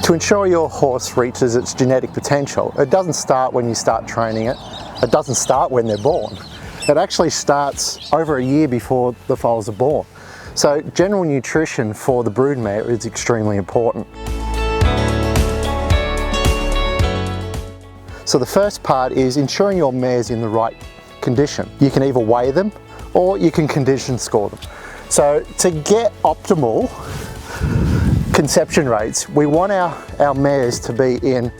To ensure your horse reaches its genetic potential, it doesn't start when you start training it. It doesn't start when they're born. It actually starts over a year before the foals are born. So general nutrition for the broodmare is extremely important. So the first part is ensuring your mare's in the right condition. You can either weigh them or you can condition score them. So to get optimal conception rates, we want our mares to be in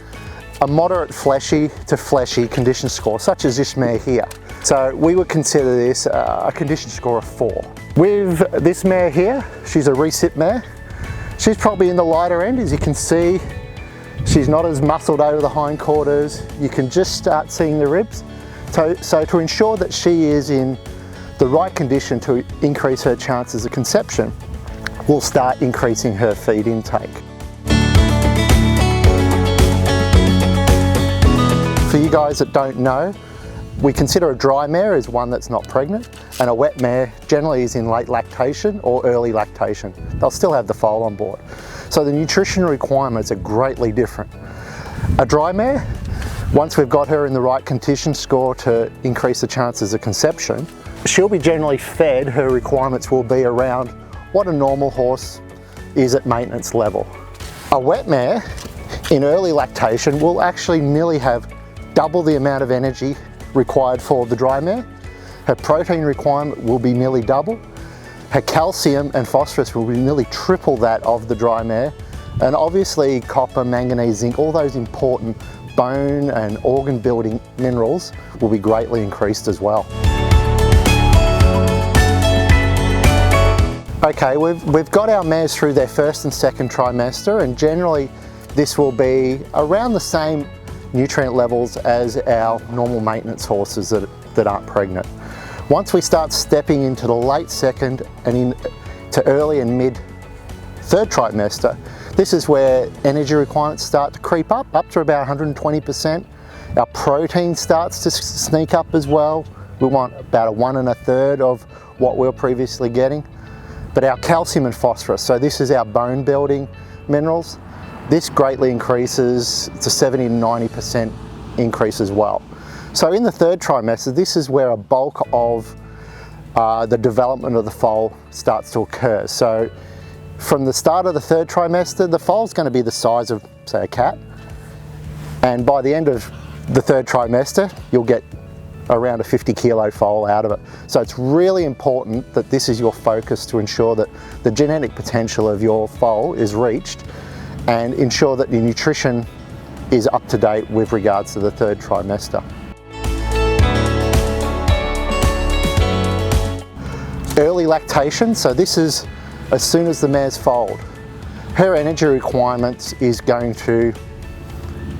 a moderate fleshy to fleshy condition score, such as this mare here. So we would consider this a condition score of 4. With this mare here, she's a recip mare. She's probably in the lighter end, as you can see. She's not as muscled over the hindquarters. You can just start seeing the ribs. So to ensure that she is in the right condition to increase her chances of conception, we'll start increasing her feed intake. For you guys that don't know, we consider a dry mare as one that's not pregnant, and a wet mare generally is in late lactation or early lactation. They'll still have the foal on board. So the nutrition requirements are greatly different. A dry mare, once we've got her in the right condition score to increase the chances of conception, she'll be generally fed. Her requirements will be around what a normal horse is at maintenance level. A wet mare in early lactation will actually nearly have double the amount of energy required for the dry mare. Her protein requirement will be nearly double. Her calcium and phosphorus will be nearly triple that of the dry mare. And obviously copper, manganese, zinc, all those important bone and organ building minerals will be greatly increased as well. Okay, we've got our mares through their first and second trimester, and generally this will be around the same nutrient levels as our normal maintenance horses that aren't pregnant. Once we start stepping into the late second and into early and mid third trimester, this is where energy requirements start to creep up to about 120%. Our protein starts to sneak up as well. We want about 1 1/3 of what we were previously getting. But our calcium and phosphorus, so this is our bone building minerals, this greatly increases to 70 to 90% increase as well. So in the third trimester, this is where a bulk of the development of the foal starts to occur. So from the start of the third trimester, the foal's going to be the size of, say, a cat. And by the end of the third trimester, you'll get around a 50 kilo foal out of it. So it's really important that this is your focus to ensure that the genetic potential of your foal is reached and ensure that your nutrition is up to date with regards to the third trimester. Early lactation, so this is as soon as the mare's foaled. Her energy requirements is going to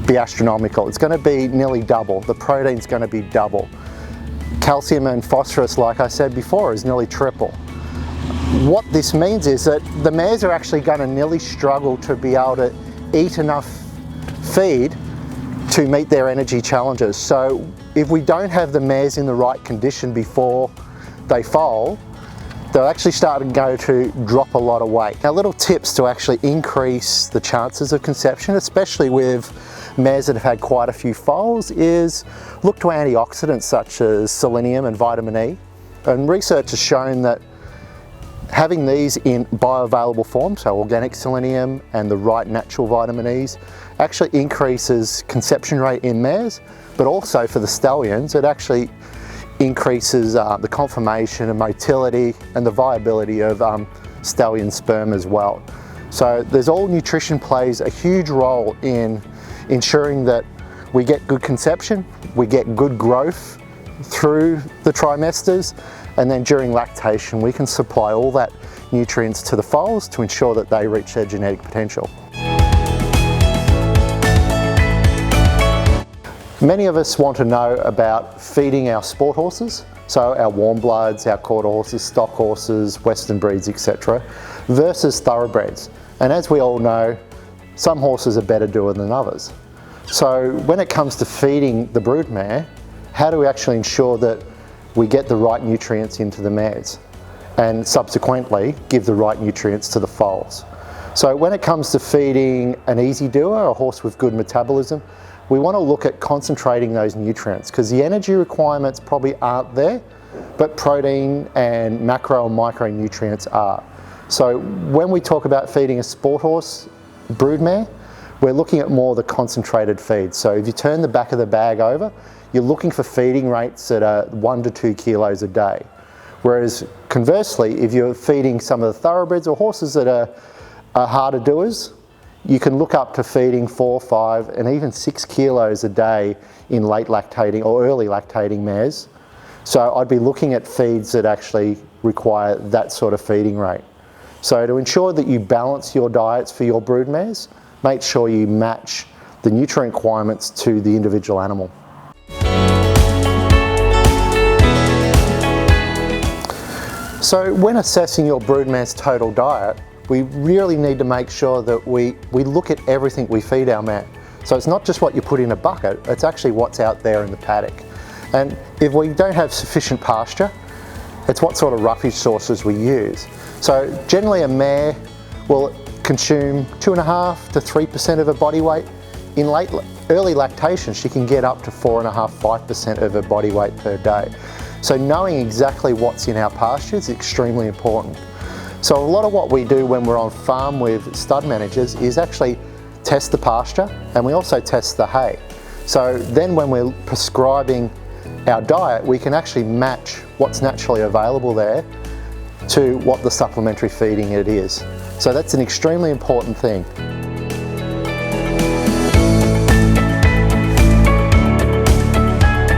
be astronomical. It's going to be nearly double. The protein's going to be double. Calcium and phosphorus, like I said before, is nearly triple. What this means is that the mares are actually going to nearly struggle to be able to eat enough feed to meet their energy challenges. So if we don't have the mares in the right condition before they foal, they'll actually start to drop a lot of weight. Now, little tips to actually increase the chances of conception, especially with mares that have had quite a few foals, is look to antioxidants such as selenium and vitamin E. And research has shown that having these in bioavailable form, so organic selenium and the right natural vitamin E's, actually increases conception rate in mares, but also for the stallions, it actually increases the conformation and motility and the viability of stallion sperm as well. So there's all nutrition plays a huge role in ensuring that we get good conception, we get good growth through the trimesters, and then during lactation we can supply all that nutrients to the foals to ensure that they reach their genetic potential. Many of us want to know about feeding our sport horses, so our warm bloods, our quarter horses, stock horses, western breeds, etc., versus thoroughbreds. And as we all know, some horses are better doer than others. So when it comes to feeding the broodmare, how do we actually ensure that we get the right nutrients into the mares and subsequently give the right nutrients to the foals? So when it comes to feeding an easy doer, a horse with good metabolism, we want to look at concentrating those nutrients because the energy requirements probably aren't there, but protein and macro and micronutrients are. So when we talk about feeding a sport horse broodmare, we're looking at more the concentrated feed. So if you turn the back of the bag over, you're looking for feeding rates that are 1 to 2 kilos a day. Whereas conversely, if you're feeding some of the thoroughbreds or horses that are harder doers, you can look up to feeding 4, 5 and even 6 kilos a day in late lactating or early lactating mares. So I'd be looking at feeds that actually require that sort of feeding rate. So to ensure that you balance your diets for your brood mares, make sure you match the nutrient requirements to the individual animal. So when assessing your broodmare's total diet, we really need to make sure that we look at everything we feed our mare. So it's not just what you put in a bucket, it's actually what's out there in the paddock. And if we don't have sufficient pasture, it's what sort of roughage sources we use. So generally a mare will consume 2.5 to 3% of her body weight. In early lactation, she can get up to 4.5, 5% of her body weight per day. So knowing exactly what's in our pasture is extremely important. So a lot of what we do when we're on farm with stud managers is actually test the pasture, and we also test the hay. So then when we're prescribing our diet, we can actually match what's naturally available there to what the supplementary feeding it is. So that's an extremely important thing.